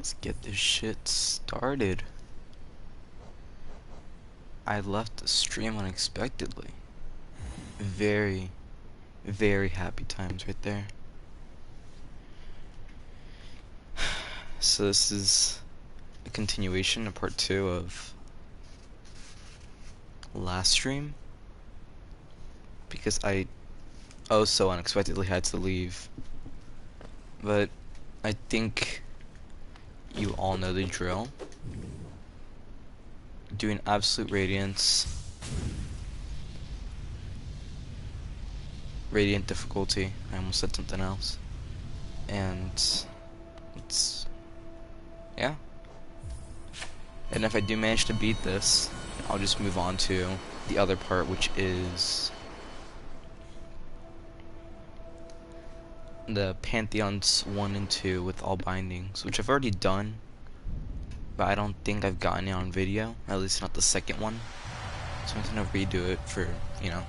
Let's get this shit started. I left the stream unexpectedly. Very, very happy times right there. So this is a continuation of part 2 of last stream. Because I so unexpectedly had to leave. But I think you all know the drill. Doing absolute radiance. Radiant difficulty. I almost said something else. And it's yeah. And if I do manage to beat this, I'll just move on to the other part, which is the Pantheons 1 and 2 with all bindings, which I've already done, but I don't think I've gotten it on video, at least not the second one. So I'm gonna redo it for, you know,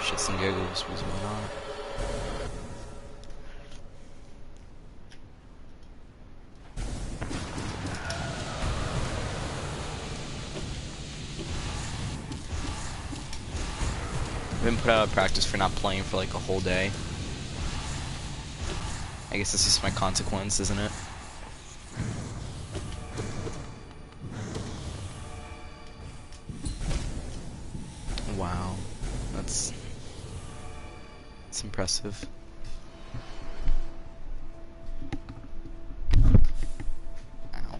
shits and giggles was whatnot. I've been put out of practice for not playing for like a whole day. I guess this is my consequence, isn't it? Wow, that's impressive. Ow.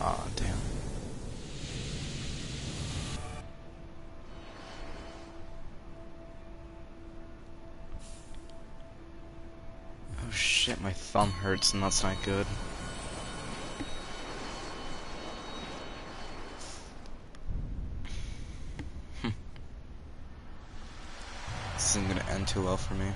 Aw, damn. Oh shit, my thumb hurts and that's not good. This isn't gonna end too well for me.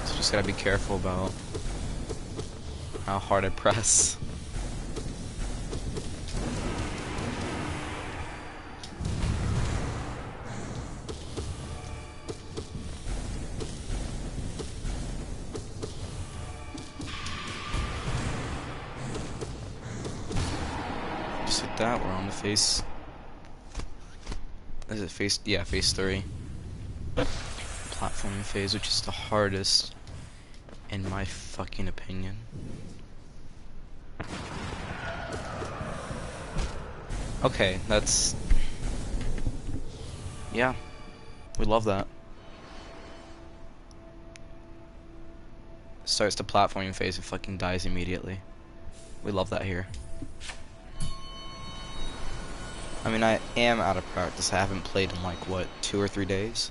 So just gotta be careful about how hard I press. Just like that, we're on the face. Is it phase? Yeah, phase 3. Platforming phase, which is the hardest, in my fucking opinion. Okay, that's... yeah, we love that. Starts the platforming phase and fucking dies immediately. We love that here. I mean, I am out of practice. I haven't played in like, what, 2 or 3 days?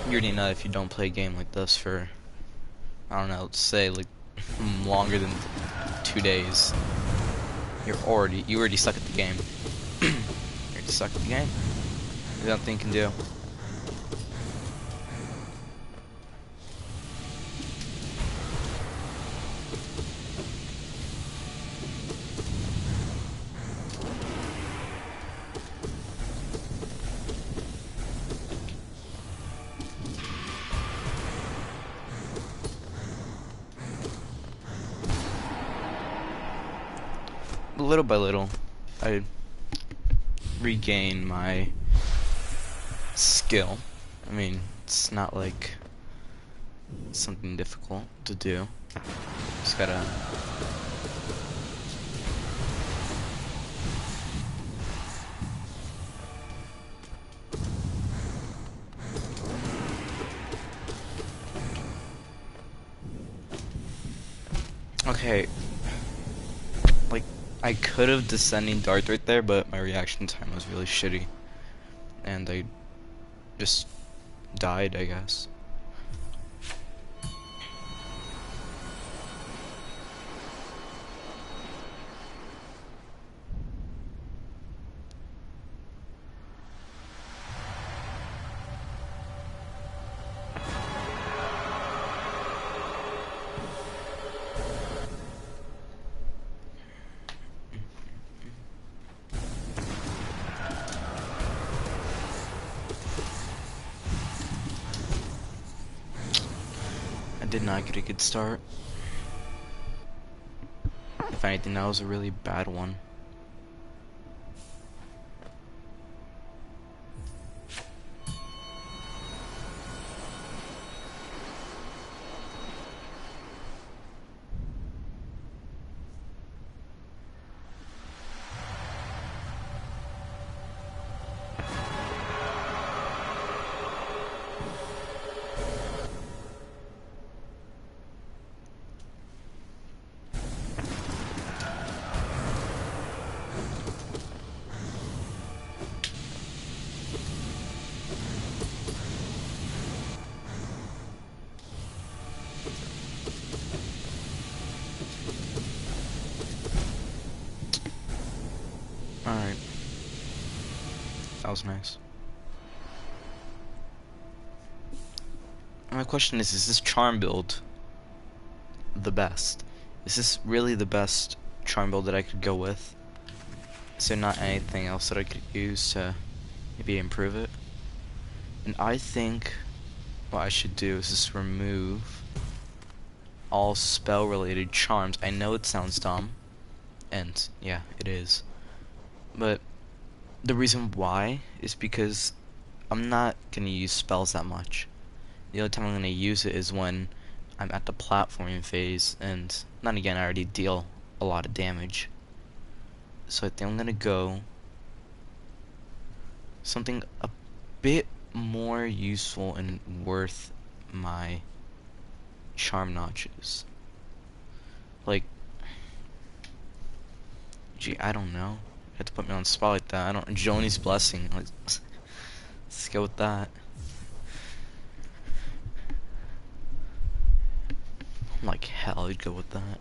You already know if you don't play a game like this for, I don't know, let's say like longer than 2 days, you already suck at the game. You already suck at the game. There's nothing you can do. little by little, I regain my skill. I mean, it's not like something difficult to do. Just gotta. Okay. Like, I could have descending dart right there, but my reaction time was really shitty. And I just died, I guess. I did not get a good start. If anything, that was a really bad one. Alright. That was nice. My question is this charm build the best? Is this really the best charm build that I could go with? Is there not anything else that I could use to maybe improve it? And I think what I should do is just remove all spell related charms. I know it sounds dumb, and yeah, it is. But the reason why is because I'm not gonna use spells that much. The only time I'm gonna use it is when I'm at the platforming phase, and then again, I already deal a lot of damage. So I think I'm gonna go something a bit more useful and worth my charm notches. Like, gee, I don't know. You have to put me on the spot like that. I don't. Joni's Blessing. Let's go with that. Like hell, I'd go with that.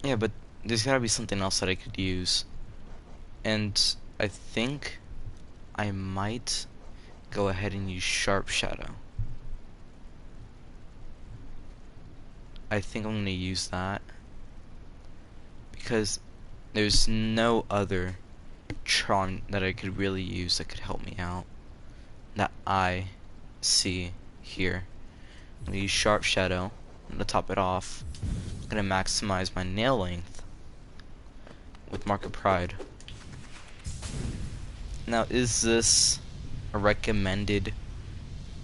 Yeah, but there's gotta be something else that I could use. And I think I might go ahead and use Sharp Shadow. I think I'm gonna use that because there's no other charm that I could really use that could help me out that I see here. I'm gonna use Sharp Shadow. I'm gonna top it off. I'm gonna maximize my nail length with Mark of Pride. Now, is this a recommended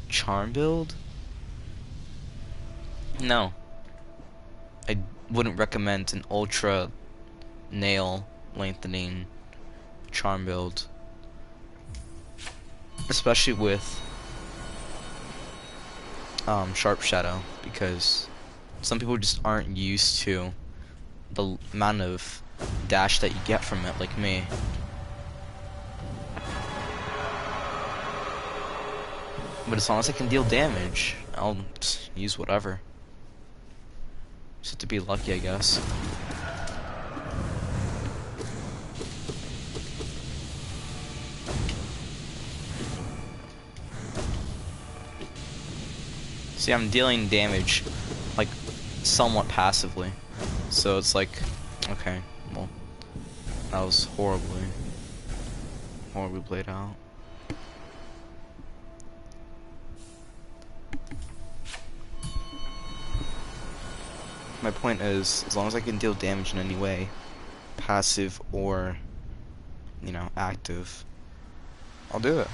charm build? No. I wouldn't recommend an ultra nail lengthening charm build, especially with Sharp Shadow, because some people just aren't used to the amount of dash that you get from it, like me. But as long as I can deal damage, I'll use whatever. Just have to be lucky, I guess. See, I'm dealing damage, like, somewhat passively. So it's like, okay, well, that was horribly played out. My point is, as long as I can deal damage in any way, passive or, you know, active, I'll do it.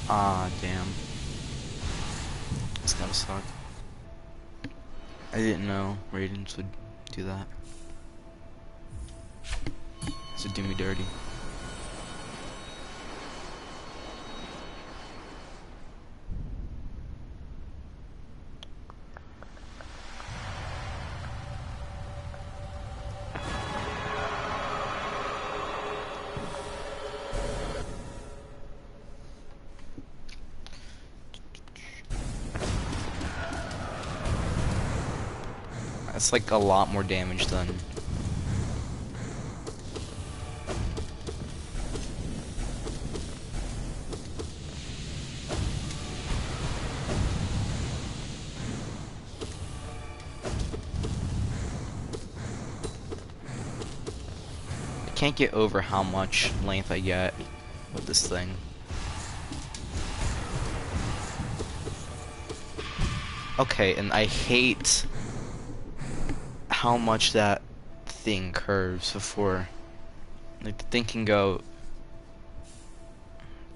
Ah, damn. It's gotta suck. I didn't know Radiance would do that. So do me dirty. That's like a lot more damage done. I can't get over how much length I get with this thing. Okay, and I hate how much that thing curves before. Like, the thing can go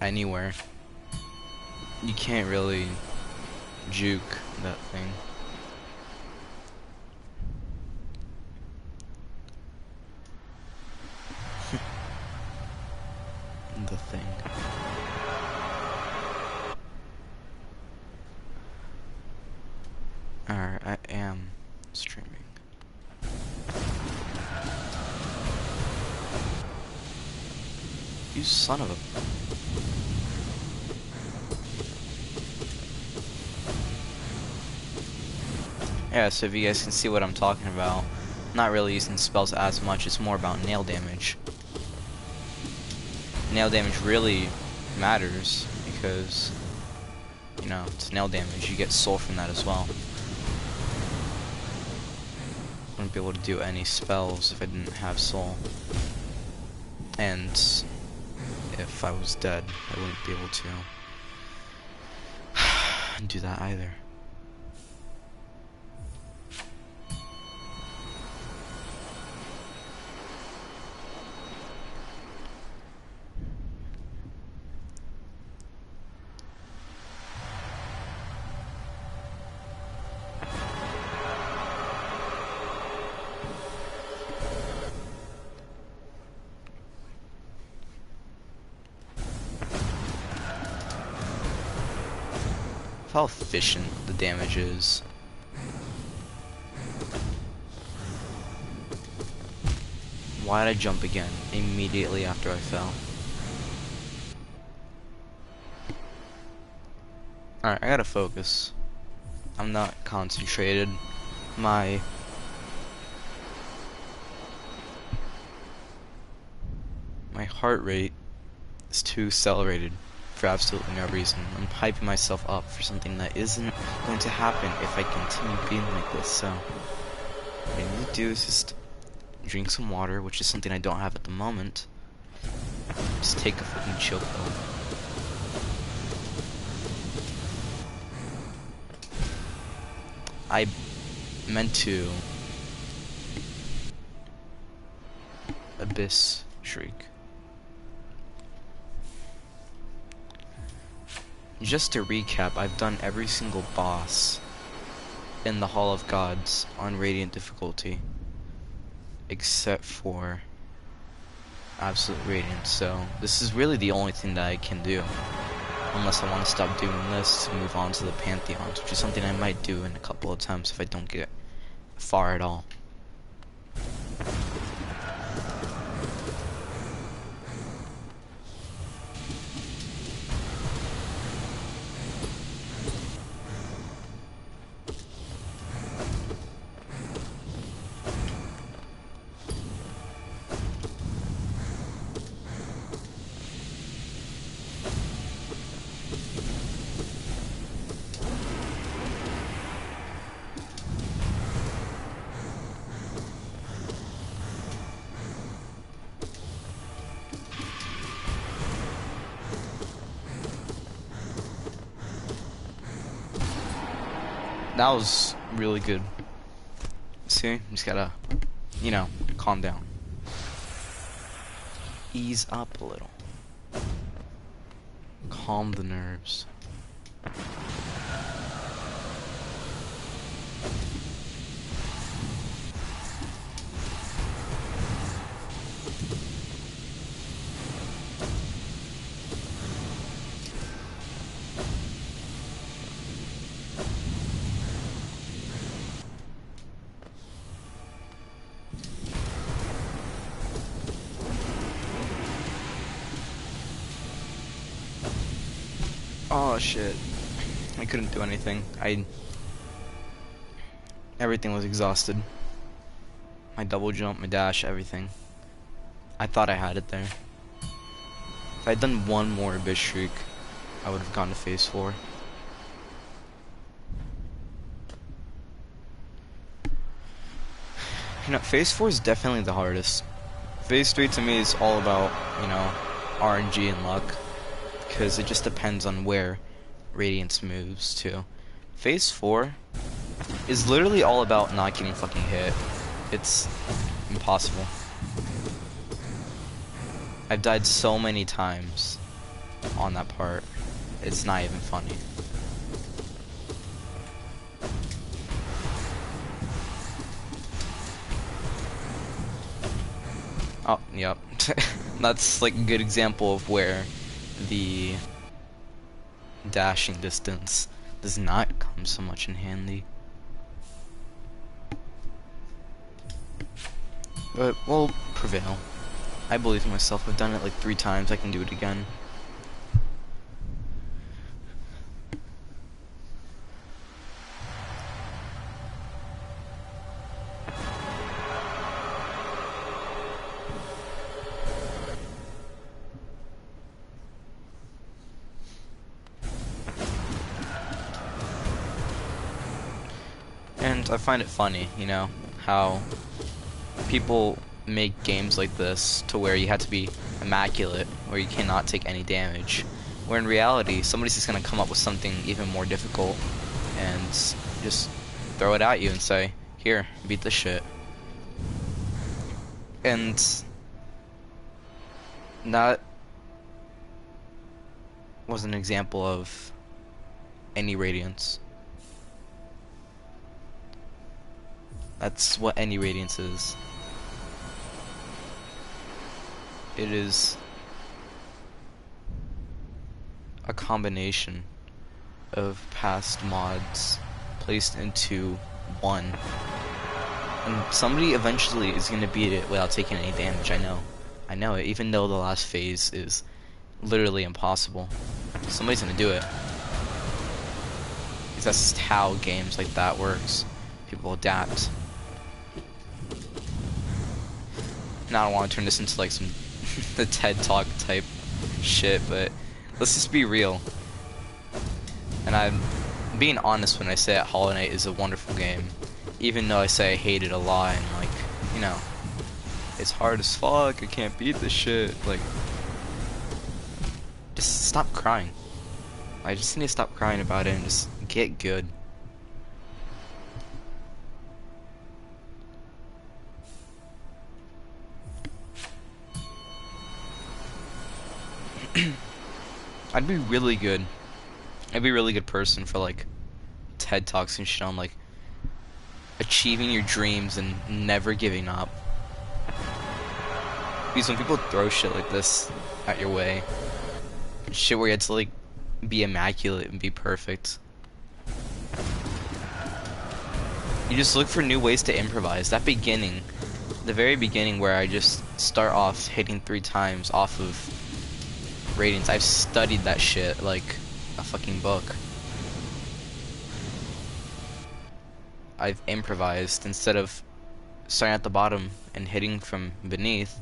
anywhere. You can't really juke that thing. The thing. Alright, I am streaming. You son of a... Yeah, so if you guys can see what I'm talking about, I'm not really using spells as much, it's more about nail damage. Nail damage really matters because, you know, it's nail damage, you get soul from that as well. Wouldn't be able to do any spells if I didn't have soul. And if I was dead, I wouldn't be able to do that either. How efficient the damage is. Why did I jump again immediately after I fell? Alright, I gotta focus. I'm not concentrated. My heart rate is too accelerated for absolutely no reason. I'm hyping myself up for something that isn't going to happen if I continue being like this, so what I need to do is just drink some water, which is something I don't have at the moment. Just take a fucking chill pill. I meant to Abyss Shriek. Just to recap, I've done every single boss in the Hall of Gods on Radiant difficulty, except for Absolute Radiance, so this is really the only thing that I can do, unless I want to stop doing this to move on to the Pantheons, which is something I might do in a couple of times if I don't get far at all. That was really good. See, just gotta, you know, calm down. Ease up a little. Calm the nerves. Oh shit. I couldn't do anything. Everything was exhausted. My double jump, my dash, everything. I thought I had it there. If I'd done one more Abyss Shriek, I would have gone to phase 4. You know, phase 4 is definitely the hardest. Phase 3 to me is all about, you know, RNG and luck. Because it just depends on where Radiance moves to. Phase 4 is literally all about not getting fucking hit. It's impossible. I've died so many times on that part. It's not even funny. Oh, yep. That's like a good example of where the dashing distance does not come so much in handy. But we'll prevail. I believe in myself. I've done it like 3 times. I can do it again. And I find it funny, you know, how people make games like this to where you have to be immaculate, where you cannot take any damage, where in reality somebody's just gonna come up with something even more difficult and just throw it at you and say, here, beat this shit. And that was an example of any Radiance. That's what any Radiance is. It is a combination of past mods placed into one. And somebody eventually is going to beat it without taking any damage, I know. I know it, even though the last phase is literally impossible. Somebody's going to do it. Because that's just how games like that works. People adapt. Now I don't want to turn this into like some the TED Talk type shit, but let's just be real. And I'm being honest when I say that Hollow Knight is a wonderful game, even though I say I hate it a lot and like, you know, it's hard as fuck, I can't beat this shit. Like, just stop crying. I just need to stop crying about it and just get good. I'd be really good. I'd be a really good person for like TED Talks and shit on like achieving your dreams and never giving up. Because when people throw shit like this at your way, shit where you had to like be immaculate and be perfect, you just look for new ways to improvise. That beginning, the very beginning where I just start off hitting 3 times off of Radiance, I've studied that shit like a fucking book. I've improvised. Instead of starting at the bottom and hitting from beneath,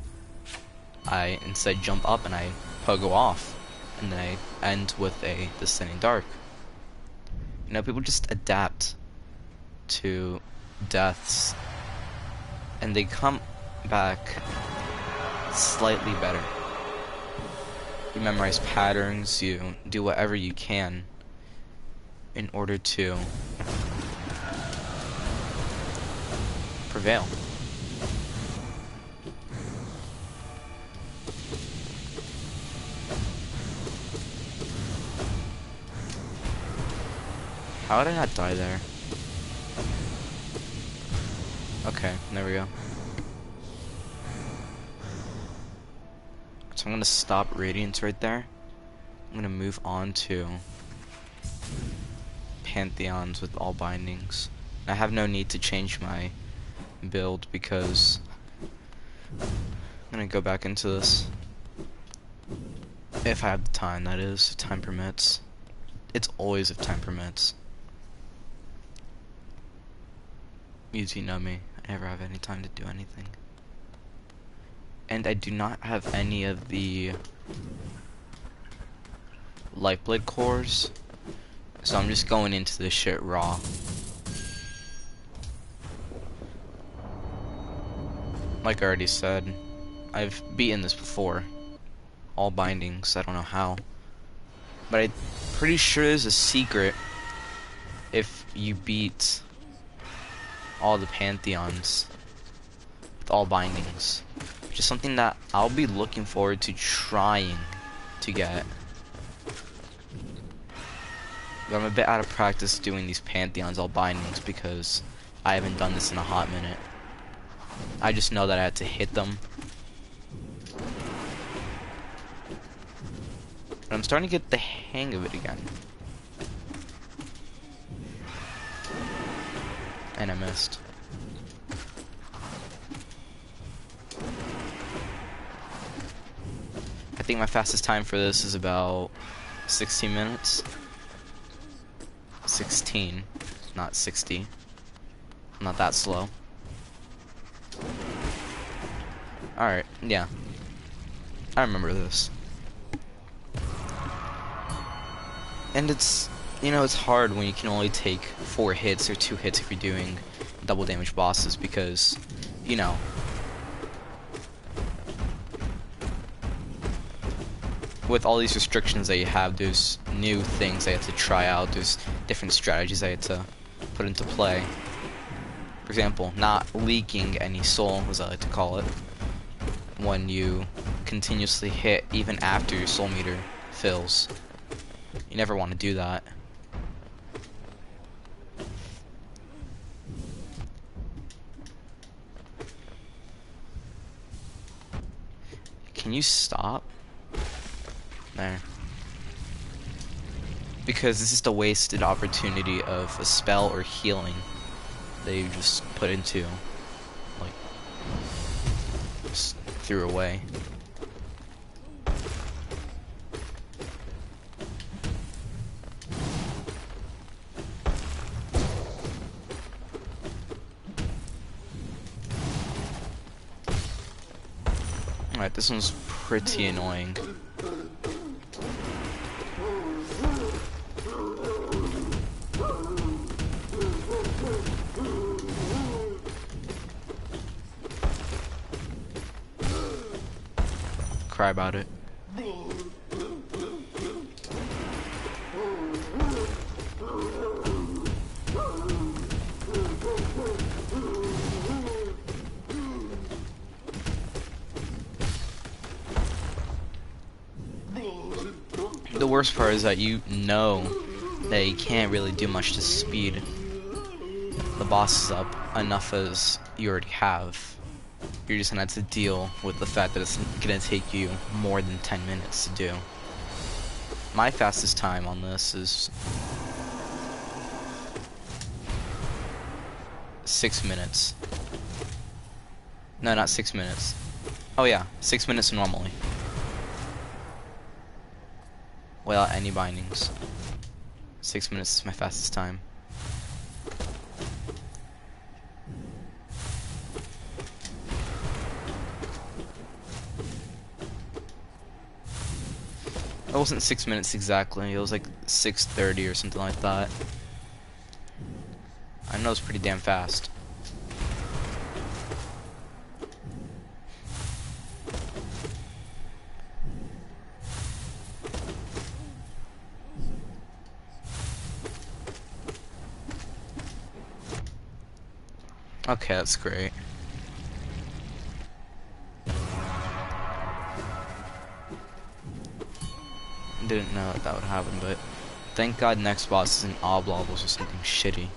I instead jump up and I pogo off, and then I end with a Descending Dark. You know, people just adapt to deaths and they come back slightly better. You memorize patterns, you do whatever you can in order to prevail. How did I not die there? Okay, there we go. So I'm gonna stop Radiance right there. I'm gonna move on to Pantheons with all bindings. I have no need to change my build because I'm gonna go back into this. If I have the time, that is, if time permits. It's always if time permits. You two know me. I never have any time to do anything. And I do not have any of the Lightblade cores, so I'm just going into this shit raw. Like I already said, I've beaten this before. All bindings, I don't know how. But I'm pretty sure there's a secret if you beat all the Pantheons with all bindings. Which is something that I'll be looking forward to trying to get. But I'm a bit out of practice doing these Pantheons all bindings because I haven't done this in a hot minute. I just know that I had to hit them. But I'm starting to get the hang of it again. And I missed. I think my fastest time for this is about 16 minutes. 16, not 60. I'm not that slow. Alright, yeah. I remember this. And it's, you know, it's hard when you can only take 4 hits or 2 hits if you're doing double damage bosses because, you know, with all these restrictions that you have, there's new things I have to try out, there's different strategies I have to put into play. For example, not leaking any soul, as I like to call it, when you continuously hit even after your soul meter fills. You never want to do that. Can you stop? There. Because this is the wasted opportunity of a spell or healing that you just put into, like, just threw away. Alright, this one's pretty annoying. Cry about it. The worst part is that you know that you can't really do much to speed the bosses up enough as you already have. You're just gonna have to deal with the fact that it's gonna take you more than 10 minutes to do. My fastest time on this is 6 minutes. No, not 6 minutes. Oh yeah, 6 minutes normally. Without any bindings. 6 minutes is my fastest time. It wasn't 6 minutes exactly, it was like 6:30 or something like that. I know it's pretty damn fast. Okay, that's great. Didn't know that would happen, but thank God next boss isn't Oblobbles or something shitty.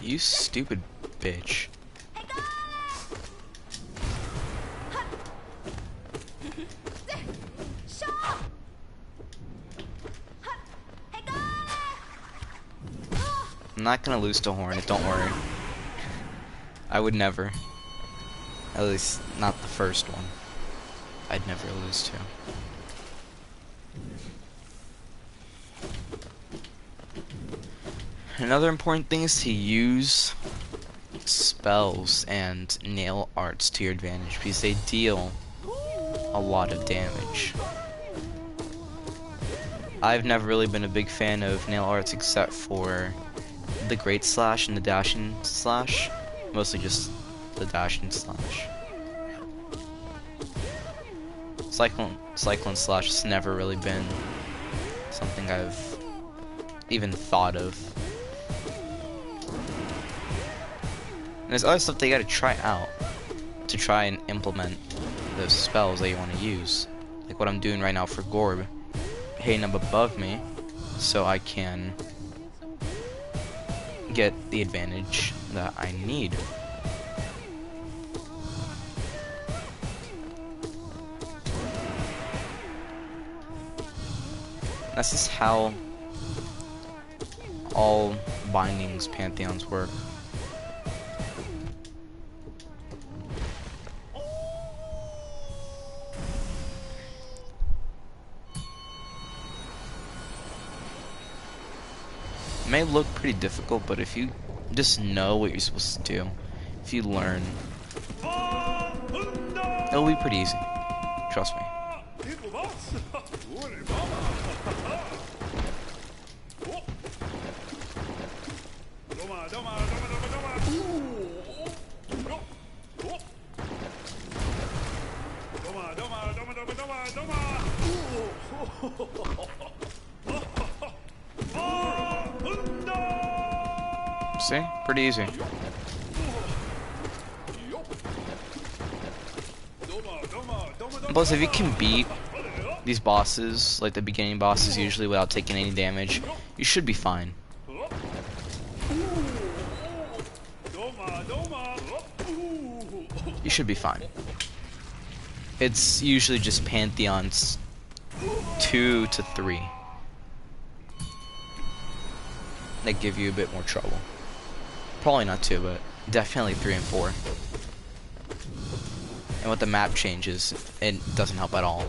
You stupid bitch. I'm not gonna lose to Hornet, don't worry. I would never. At least, not the first one. I'd never lose to. Another important thing is to use spells and nail arts to your advantage because they deal a lot of damage. I've never really been a big fan of nail arts except for the Great Slash and the Dashing Slash. Mostly just the Dashing Slash. Cyclone Slash has never really been something I've even thought of. And there's other stuff they gotta try out to try and implement those spells that you want to use. Like what I'm doing right now for Gorb, hitting up above me so I can get the advantage that I need. That's just how all bindings Pantheons work. It may look pretty difficult, but if you just know what you're supposed to do, if you learn, it'll be pretty easy. Trust me. See? Pretty easy. Plus, if you can beat these bosses, like the beginning bosses usually without taking any damage, you should be fine. You should be fine. It's usually just Pantheons 2 to 3 that give you a bit more trouble. Probably not 2, but definitely 3 and 4. And with the map changes, it doesn't help at all.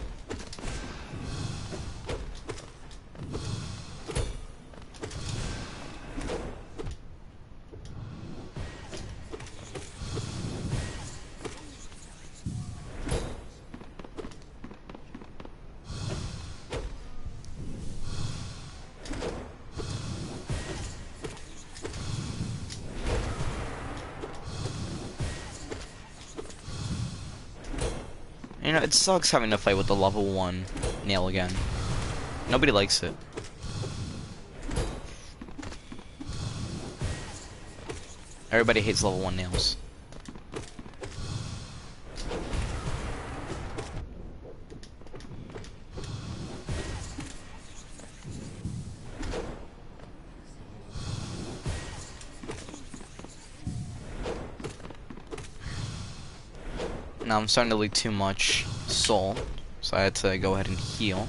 You know, it sucks having to fight with the level 1 nail again. Nobody likes it. Everybody hates level 1 nails. Now I'm starting to leak too much soul, so I had to go ahead and heal.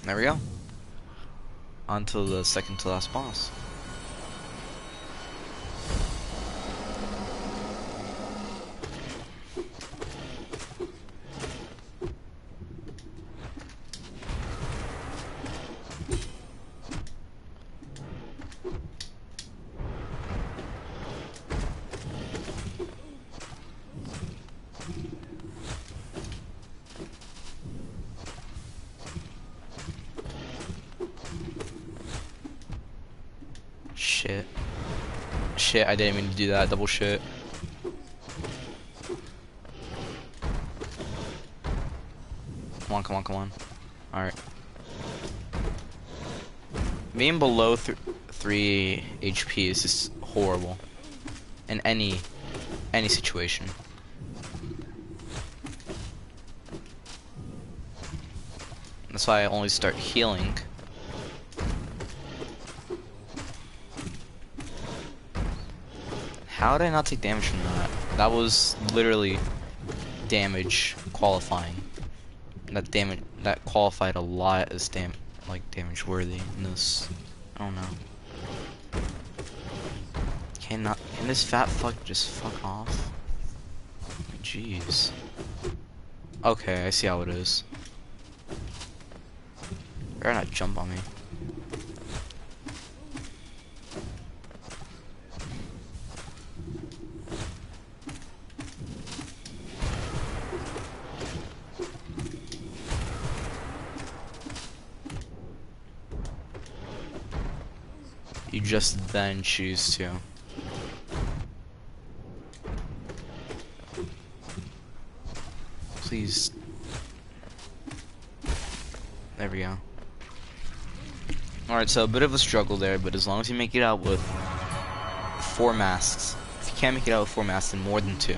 There we go. On to the second to last boss. Shit. Shit, I didn't mean to do that. Double shit. Come on, come on, come on. Alright. Being below 3 HP is just horrible. In any situation. That's why I only start healing. How did I not take damage from that? That was literally damage qualifying. That qualified a lot as damage worthy in this. I don't know. Can this fat fuck just fuck off? Jeez. Okay, I see how it is. Better not jump on me. You just then choose to. Please. There we go. Alright, so a bit of a struggle there, but as long as you make it out with 4 masks. If you can't make it out with 4 masks, then more than 2.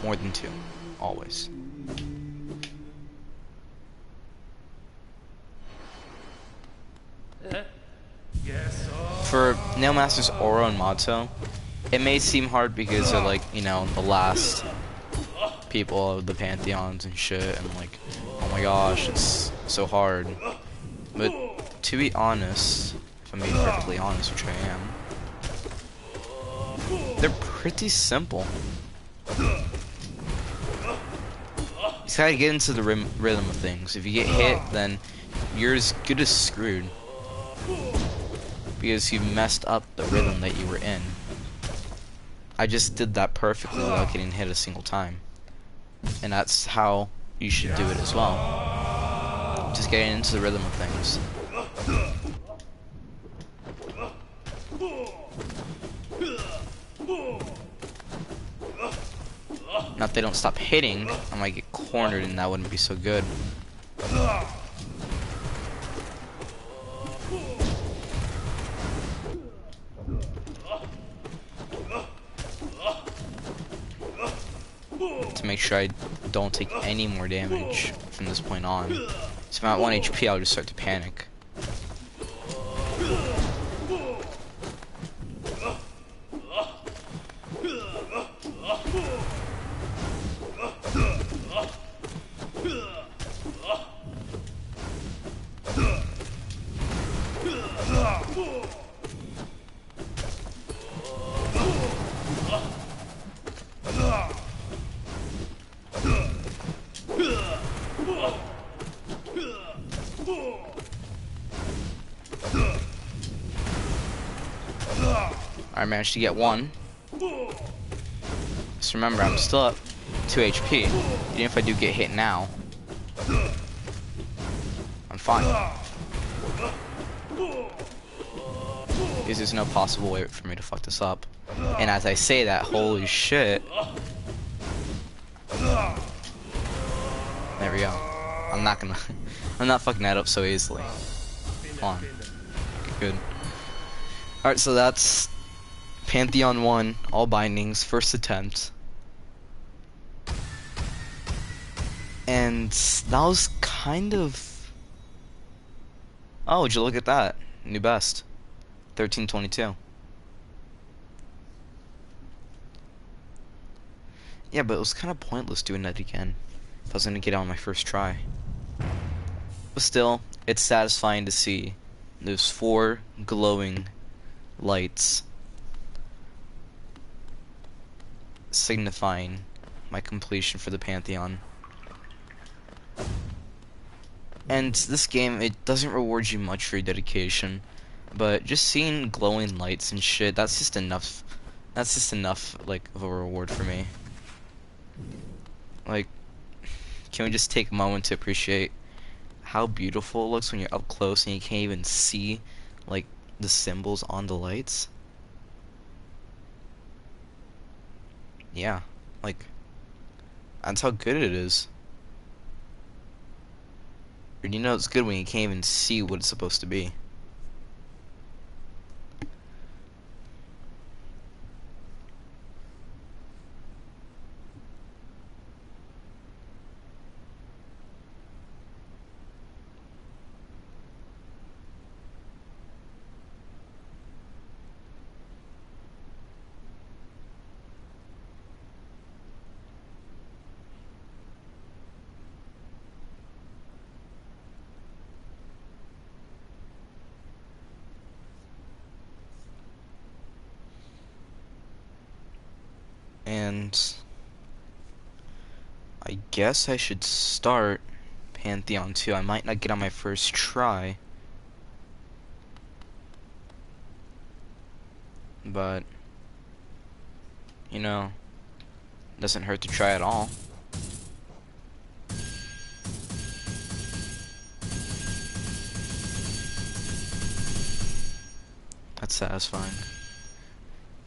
More than 2. Always. For Nail Masters Oro and Mato, it may seem hard because they're like, you know, the last people of the Pantheons and shit, and like, oh my gosh, it's so hard. But to be honest, if I'm being perfectly honest, which I am, they're pretty simple. You just gotta get into the rhythm of things. If you get hit, then you're as good as screwed. Because you messed up the rhythm that you were in. I just did that perfectly without getting hit a single time. And that's how you should do it as well. Just getting into the rhythm of things. Now if they don't stop hitting, I might get cornered and that wouldn't be so good. To make sure I don't take any more damage from this point on. So if I'm at 1 HP, I'll just start to panic. I managed to get 1. Just remember, I'm still up 2 HP. Even if I do get hit now, I'm fine. Because there's no possible way for me to fuck this up. And as I say that, holy shit. There we go. I'm not fucking that up so easily. Come on. Good. Alright, so that's Pantheon 1, all bindings, first attempt. And that was kind of... Oh, would you look at that? New best. 1322. Yeah, but it was kind of pointless doing that again if I was gonna get it on my first try. But still, it's satisfying to see those 4 glowing lights signifying my completion for the Pantheon. And this game, it doesn't reward you much for your dedication, but just seeing glowing lights and shit, that's just enough, like, of a reward for me. Like, can we just take a moment to appreciate how beautiful it looks when you're up close and you can't even see, like, the symbols on the lights. Yeah, like, that's how good it is. And you know it's good when you can't even see what it's supposed to be. And I guess I should start Pantheon 2. I might not get on my first try, but you know, doesn't hurt to try at all. That's satisfying.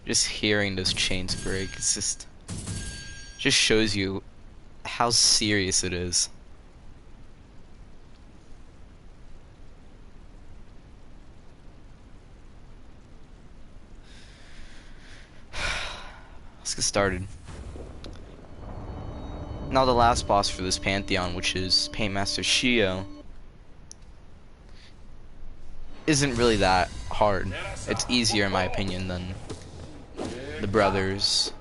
Just hearing those chains break, it's just shows you how serious it is. Let's get started. Now the last boss for this Pantheon, which is Paintmaster Shio, isn't really that hard. It's easier in my opinion than the brothers,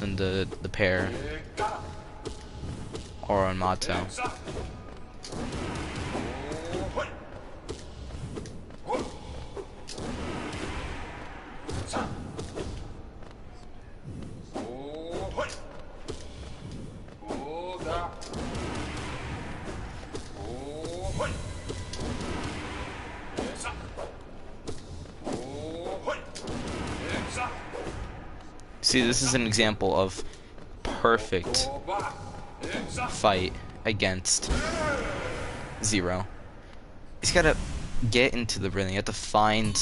than the pair, or on Mato. See, this is an example of perfect fight against Zero. He's gotta get into the rhythm. You have to find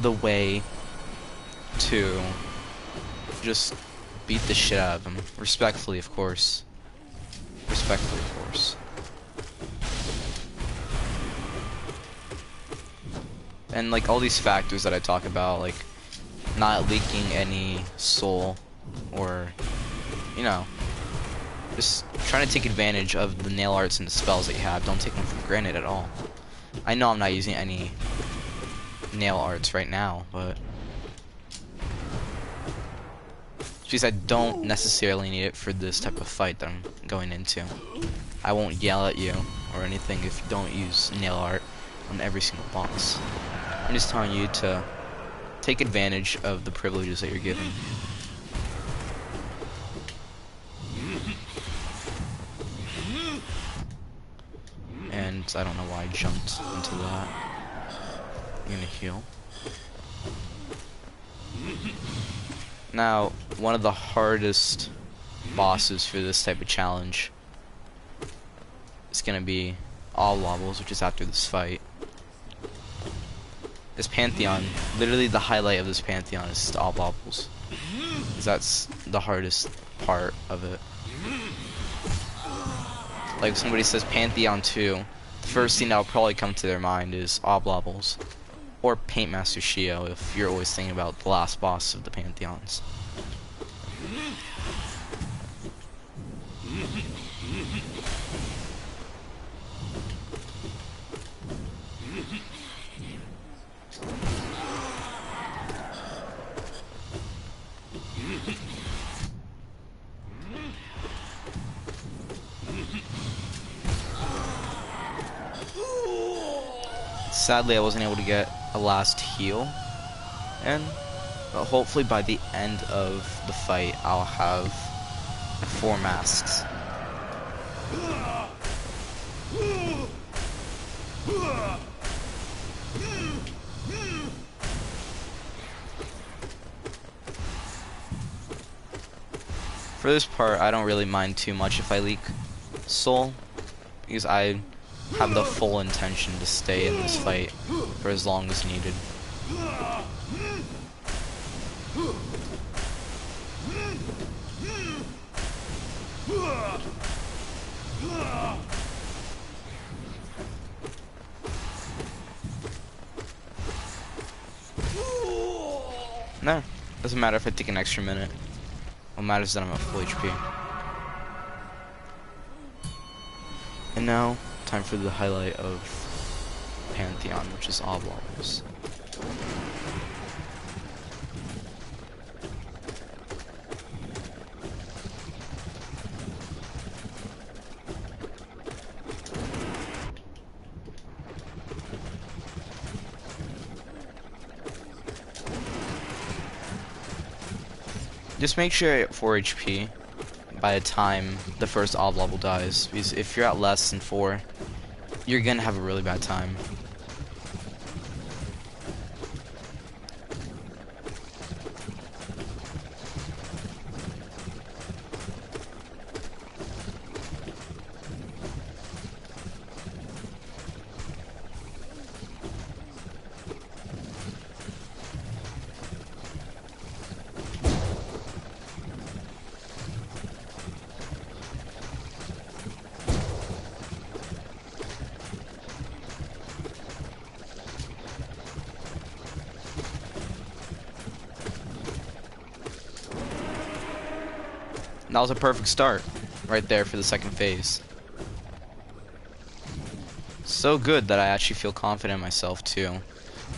the way to just beat the shit out of him. Respectfully, of course. Respectfully, of course. And like all these factors that I talk about, like not leaking any soul, or you know, just trying to take advantage of the nail arts and the spells that you have. Don't take them for granted at all. I know I'm not using any nail arts right now, but geez, I don't necessarily need it for this type of fight that I'm going into. I won't yell at you or anything if you don't use nail art on every single boss. I'm just telling you to take advantage of the privileges that you're given. And I don't know why I jumped into that. I'm gonna heal. Now, one of the hardest bosses for this type of challenge is gonna be all levels, which is after this fight. This Pantheon, literally the highlight of this Pantheon is all levels, because that's the hardest part of it. Like if somebody says Pantheon 2, the first thing that will probably come to their mind is Oblobbles, or Paintmaster Shio if you're always thinking about the last boss of the Pantheons. Sadly, I wasn't able to get a last heal, and hopefully by the end of the fight, I'll have 4 masks. For this part, I don't really mind too much if I leak soul, because I have the full intention to stay in this fight for as long as needed. No, doesn't matter if I take an extra minute. What matters is that I'm at full HP. And now, time for the highlight of Pantheon, which is oblongs. Just make sure you're at 4 HP by the time the first ob level dies, because if you're at less than 4, you're gonna have a really bad time. That was a perfect start right there for the second phase. So good that I actually feel confident in myself to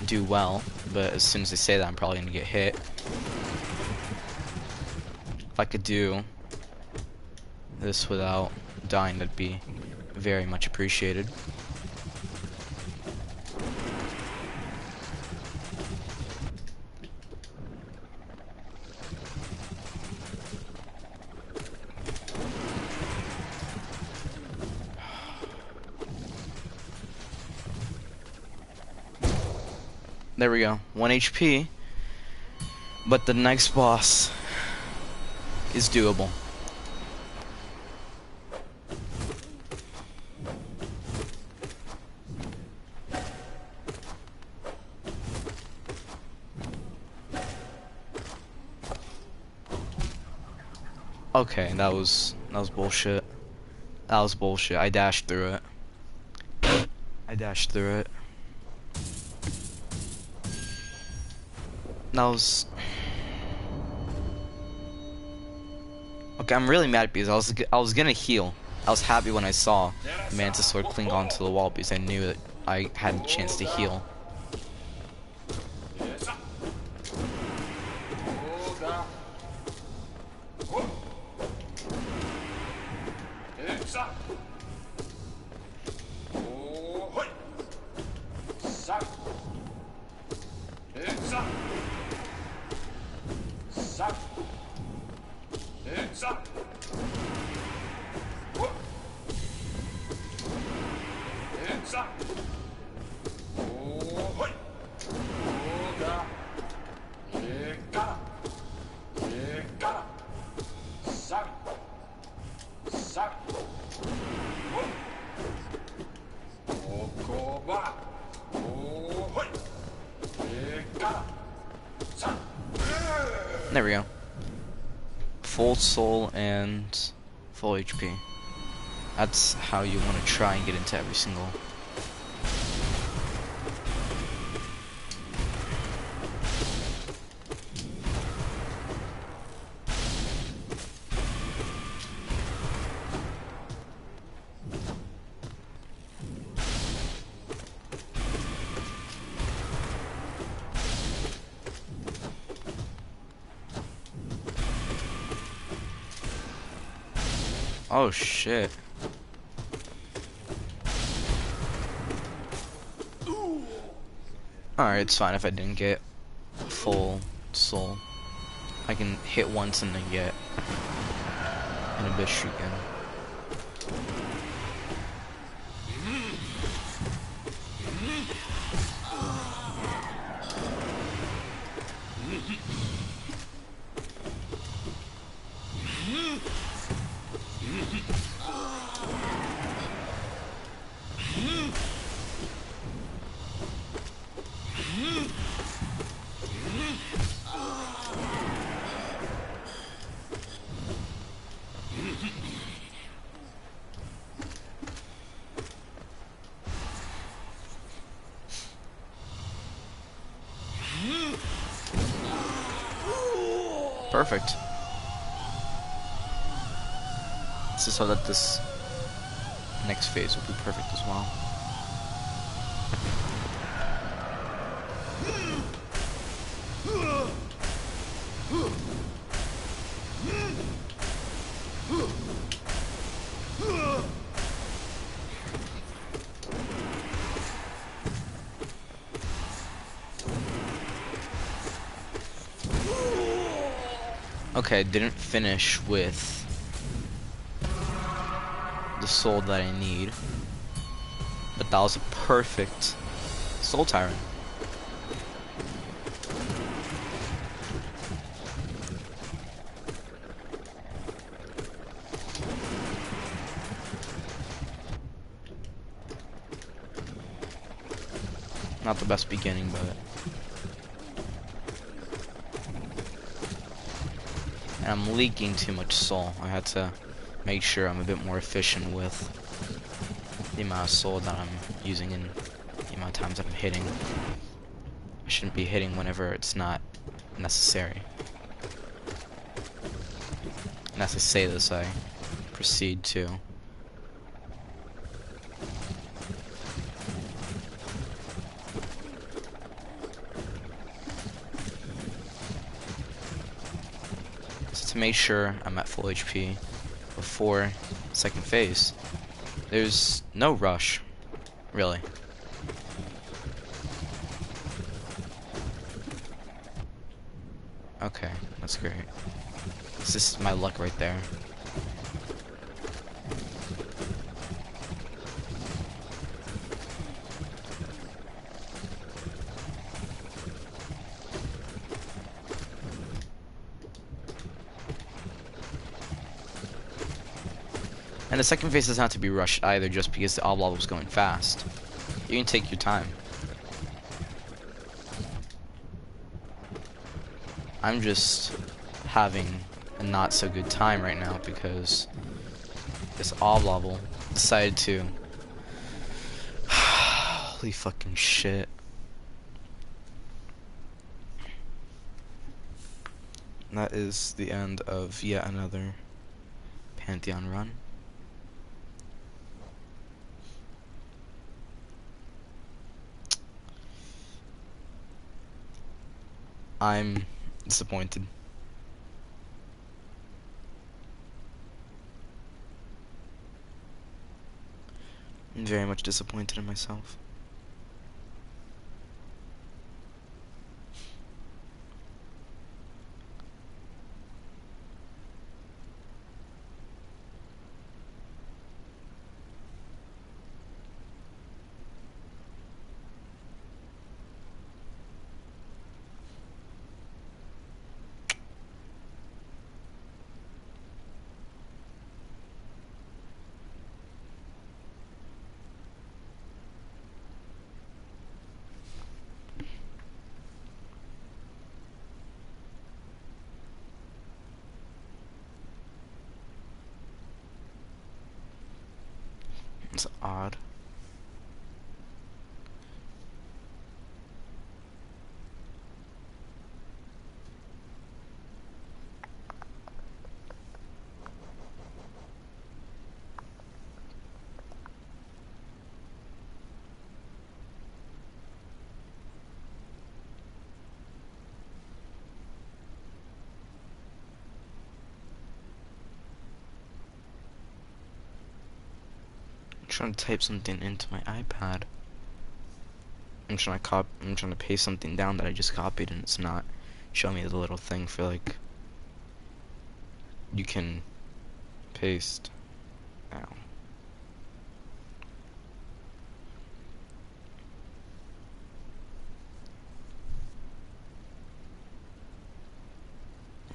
do well, but as soon as I say that, I'm probably gonna get hit. If I could do this without dying, that'd be very much appreciated. There we go, 1 HP, but the next boss is doable. Okay, that was bullshit. That was bullshit. I dashed through it. I dashed through it. That was... Okay, I'm really mad because I was gonna heal. I was happy when I saw Mantis Sword cling onto the wall because I knew that I had a chance to heal. There we go. Full soul and full HP. That's how you want to try and get into every single. Oh shit. Alright, it's fine if I didn't get full soul. I can hit once and then get an abyss shuriken. Perfect. This is so that this next phase will be perfect as well. Okay, didn't finish with the soul that I need, but that was a perfect soul tyrant. Not the best beginning, but and I'm leaking too much soul. I had to make sure I'm a bit more efficient with the amount of soul that I'm using and the amount of times that I'm hitting. I shouldn't be hitting whenever it's not necessary. And as I say this, I proceed to make sure I'm at full HP before second phase. There's no rush, really. Okay, that's great. This is my luck right there. And the second phase doesn't have to be rushed either just because the oblong was going fast. You can take your time. I'm just having a not so good time right now because this oblong decided to holy fucking shit. That is the end of yet another Pantheon run. I'm disappointed. I'm very much disappointed in myself. It's odd. Trying to type something into my iPad. I'm trying to paste something down that I just copied and it's not showing me the little thing for like you can paste. Ow.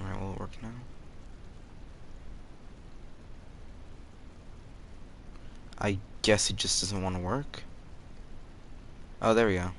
Alright, will it work now? I guess it just doesn't want to work. Oh, there we go.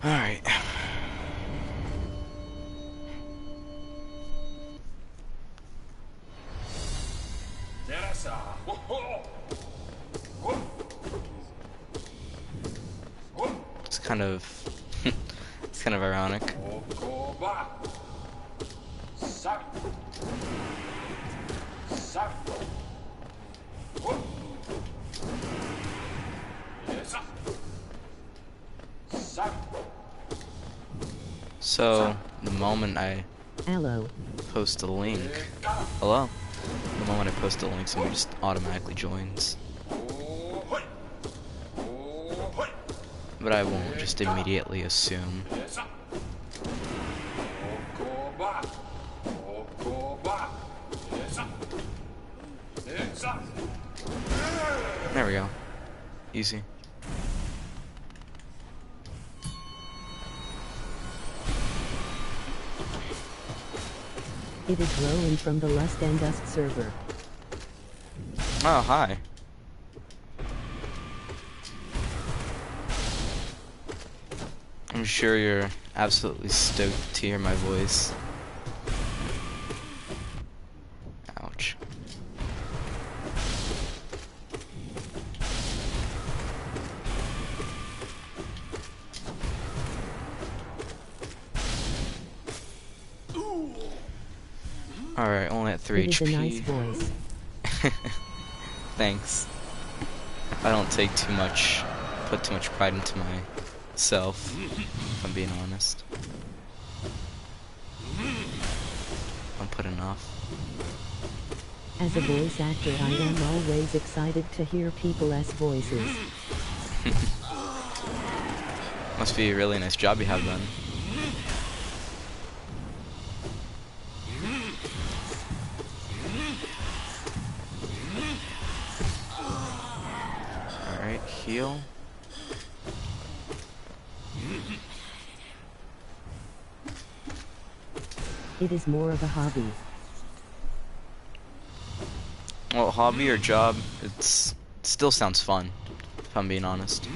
Alright. It's kind of it's kind of ironic. So the moment I post a link, hello. The moment I post a link, somebody just automatically joins. But I won't just immediately assume. There we go. Easy. It is Rowan from the Lust and Dust server. Oh, hi. I'm sure you're absolutely stoked to hear my voice. Ouch. Alright, only at 3 it HP. Is a nice voice. Thanks. I don't take too much, put too much pride into myself, if I'm being honest. Don't put enough. As a voice actor, I am always excited to hear people's voices. Must be a really nice job you have then. Alright, heal. It is more of a hobby. Well, hobby or job, it still sounds fun, if I'm being honest.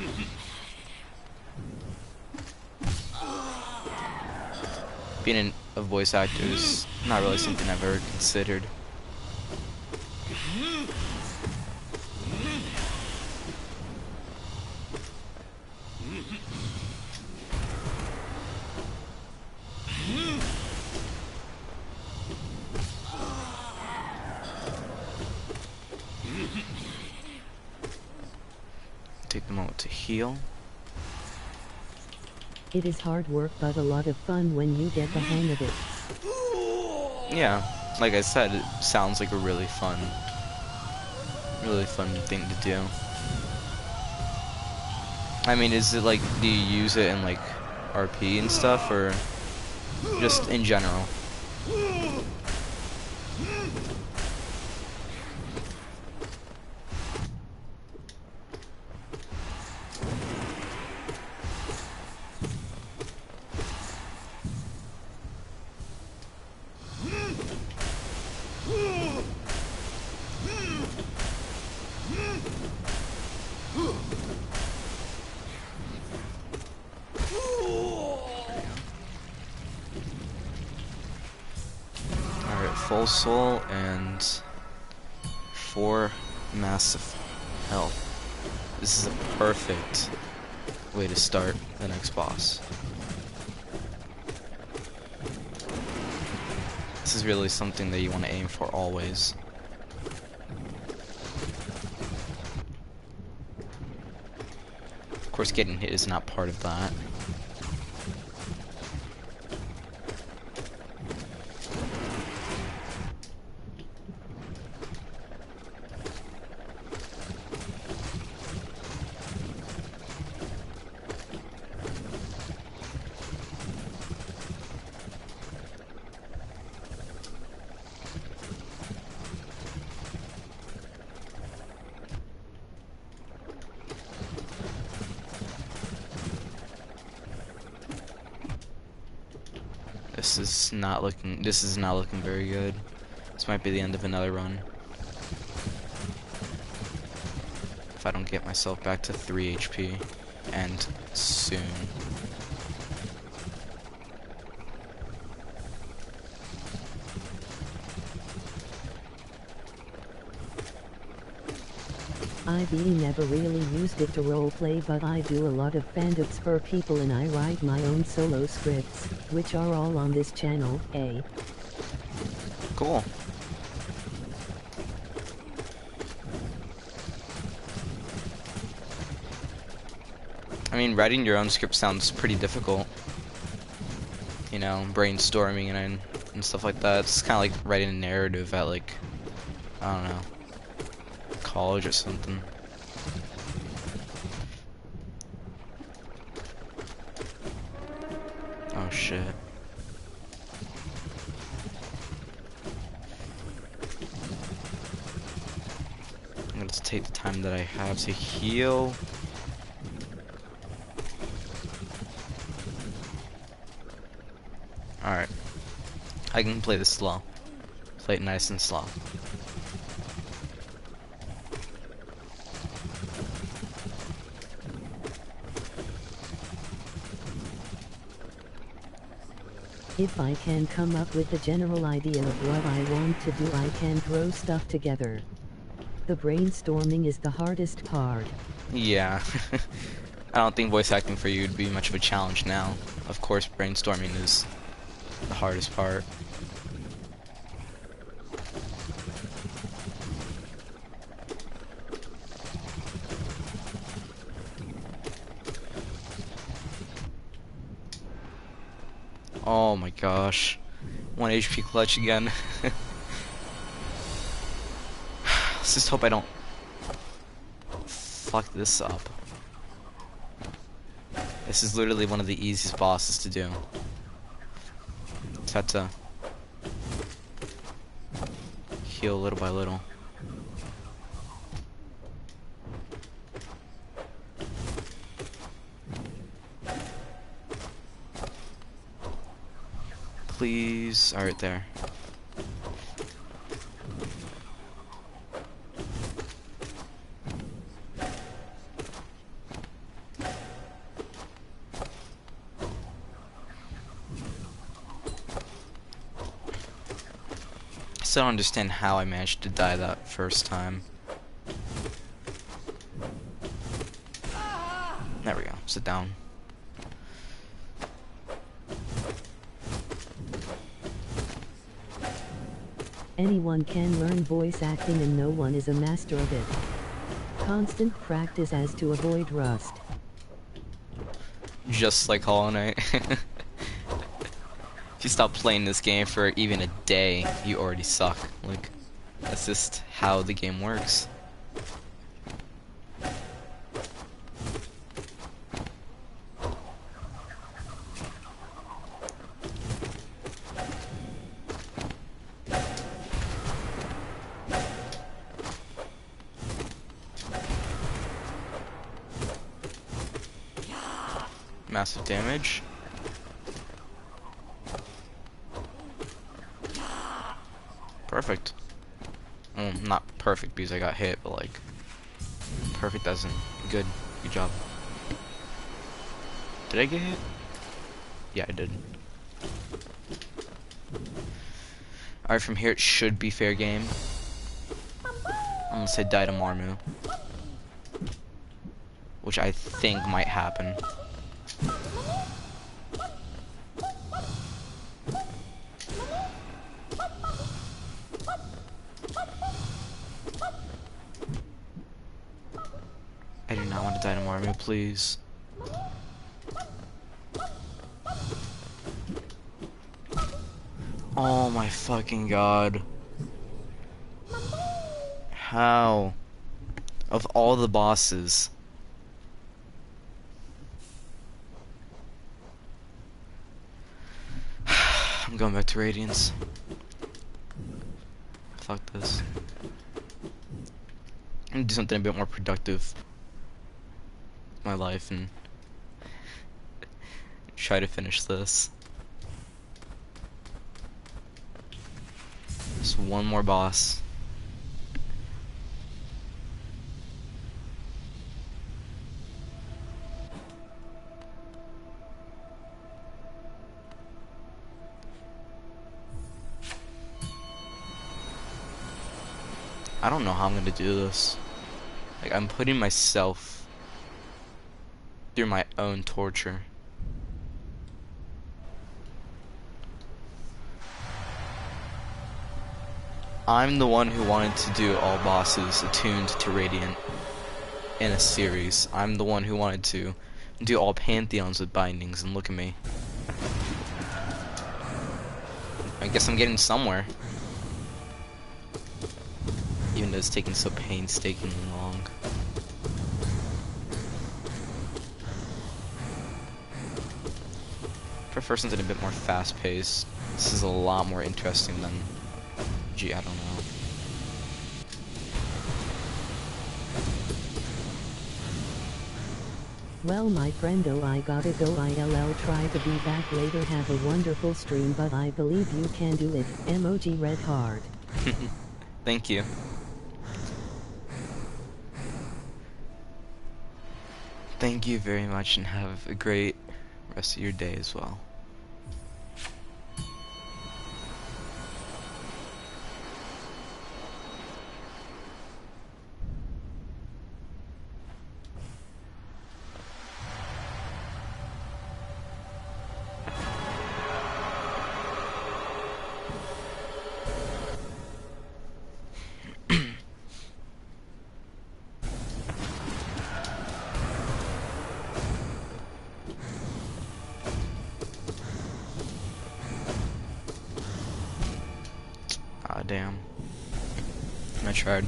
Being a voice actor is not really something I've ever considered. Take a moment to heal. It is hard work but a lot of fun when you get the hang of it. Yeah, like I said, it sounds like a really fun thing to do. I mean, is it like, do you use it in like RP and stuff, or just in general? Full soul and 4 massive health. This is a perfect way to start the next boss. This is really something that you want to aim for always. Of course, getting hit is not part of that. This is not looking very good. This might be the end of another run. If I don't get myself back to 3 HP, and soon. I've never really used it to roleplay, but I do a lot of fandubs for people and I write my own solo scripts, which are all on this channel, Cool. I mean, writing your own script sounds pretty difficult. You know, brainstorming and stuff like that. It's kind of like writing a narrative at, like, I don't know, college or something. Oh shit. I'm gonna take the time that I have to heal. Alright. I can play this slow. Play it nice and slow. If I can come up with a general idea of what I want to do, I can throw stuff together. The brainstorming is the hardest part. Yeah. I don't think voice acting for you would be much of a challenge now. Of course, brainstorming is the hardest part. Oh my gosh. 1 HP clutch again. Let's just hope I don't fuck this up. This is literally one of the easiest bosses to do. Just have to heal little by little. Please. Alright, there. I still don't understand how I managed to die that first time. There we go. Sit down. Anyone can learn voice acting and no one is a master of it. Constant practice as to avoid rust. Just like Hollow Knight. If you stop playing this game for even a day, you already suck. Like, that's just how the game works. Massive damage. Perfect. Well, not perfect because I got hit, but like perfect as in good. Good job. Did I get hit? Yeah, I did. Alright, from here it should be fair game. Unless I die to Marmu. Which I think might happen. I do not want to die to Marmu, please. Oh my fucking god. How? Of all the bosses. I'm going back to Radiance. Fuck this. I'm gonna do something a bit more productive with my life and try to finish this. Just one more boss. I don't know how I'm gonna do this. Like, I'm putting myself through my own torture. I'm the one who wanted to do all bosses attuned to Radiant in a series. I'm the one who wanted to do all Pantheons with bindings, and look at me. I guess I'm getting somewhere. Even though it's taking so painstakingly long. I prefer something a bit more fast-paced. This is a lot more interesting than... Gee, I don't know. Well, my friendo, I gotta go. ILL, try to be back later. Have a wonderful stream, but I believe you can do it. Emoji red heart. Thank you. Thank you very much, and have a great rest of your day as well. Ah, damn. I tried.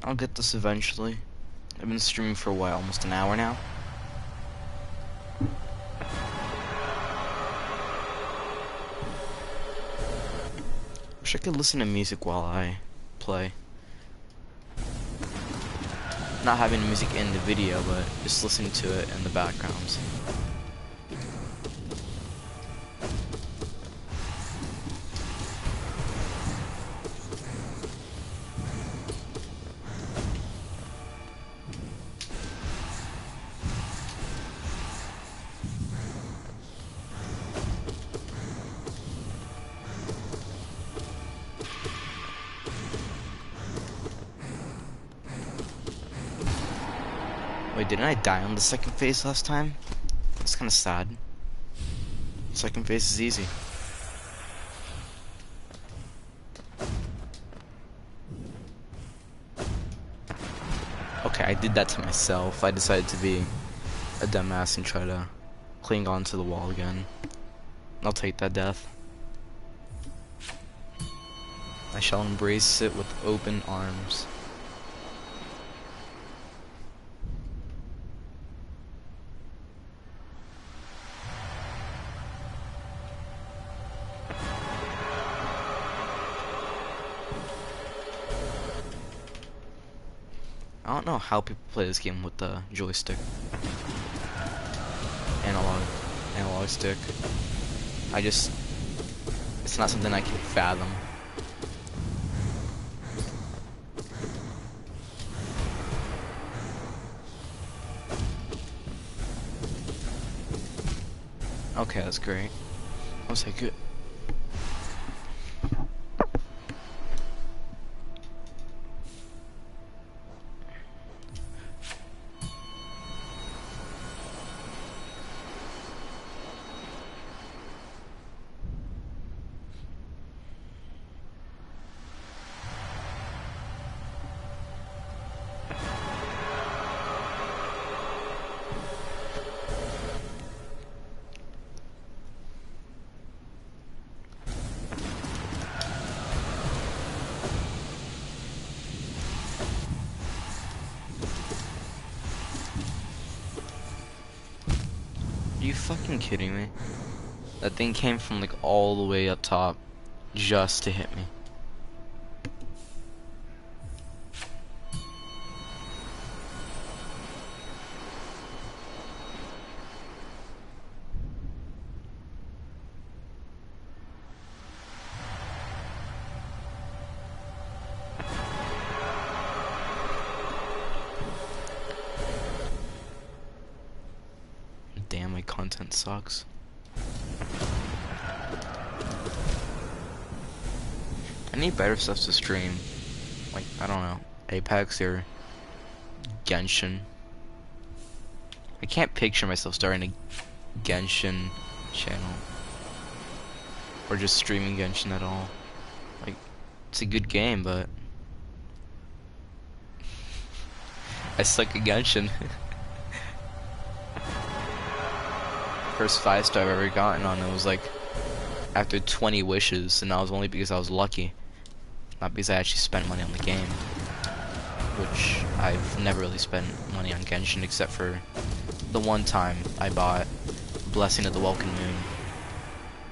I'll get this eventually. I've been streaming for a while, almost an hour now. Wish I could listen to music while I play. Not having the music in the video, but just listening to it in the background. Wait, didn't I die on the second phase last time? That's kinda sad. Second phase is easy. Okay, I did that to myself. I decided to be a dumbass and try to cling onto the wall again. I'll take that death. I shall embrace it with open arms. I don't know how people play this game with the joystick. Analog stick. It's not something I can fathom. Okay, that's great. I was like, good. Are you fucking kidding me? That thing came from like all the way up top just to hit me. damn, my content sucks. I need better stuff to stream. Like, I don't know, Apex or Genshin. I can't picture myself starting a Genshin channel. Or just streaming Genshin at all. Like, it's a good game, but I suck at Genshin. First 5-star I've ever gotten on it was like after 20 wishes, and that was only because I was lucky. Not because I actually spent money on the game. Which I've never really spent money on Genshin except for the one time I bought Blessing of the Welcome Moon.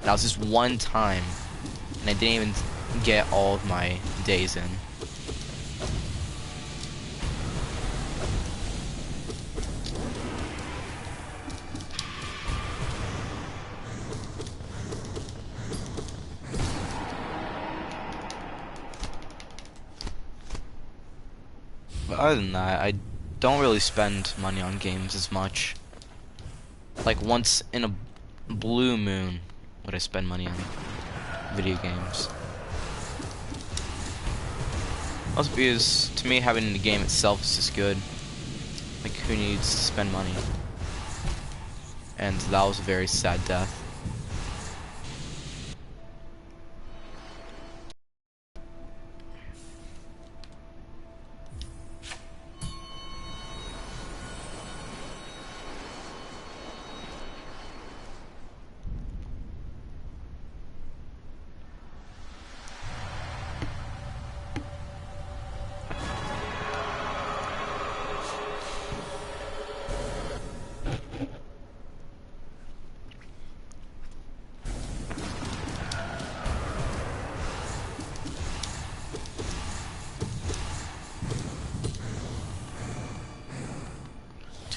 That was just one time, and I didn't even get all of my days in. But other than that, I don't really spend money on games as much. Like once in a blue moon would I spend money on video games. Also because, to me, having the game itself is just good. Like, who needs to spend money? And that was a very sad death.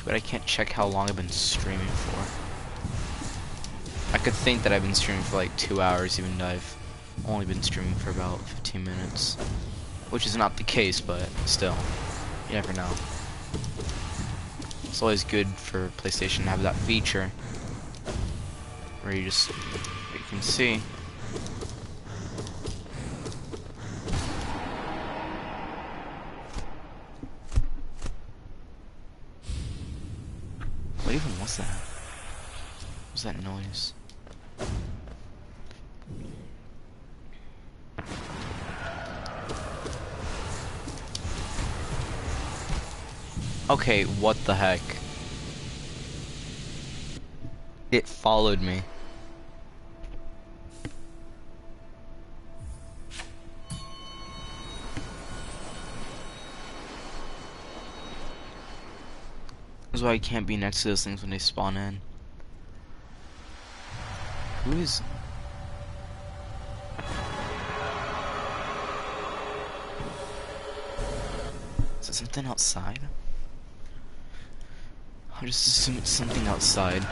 But I can't check how long I've been streaming for. I could think that I've been streaming for like 2 hours, even though I've only been streaming for about 15 minutes. Which is not the case, but still, you never know. It's always good for PlayStation to have that feature where you can see. What even was that? What was that noise? Okay, what the heck? It followed me. That's why I can't be next to those things when they spawn in. Who is... Is it something outside? I'll just assume it's something outside.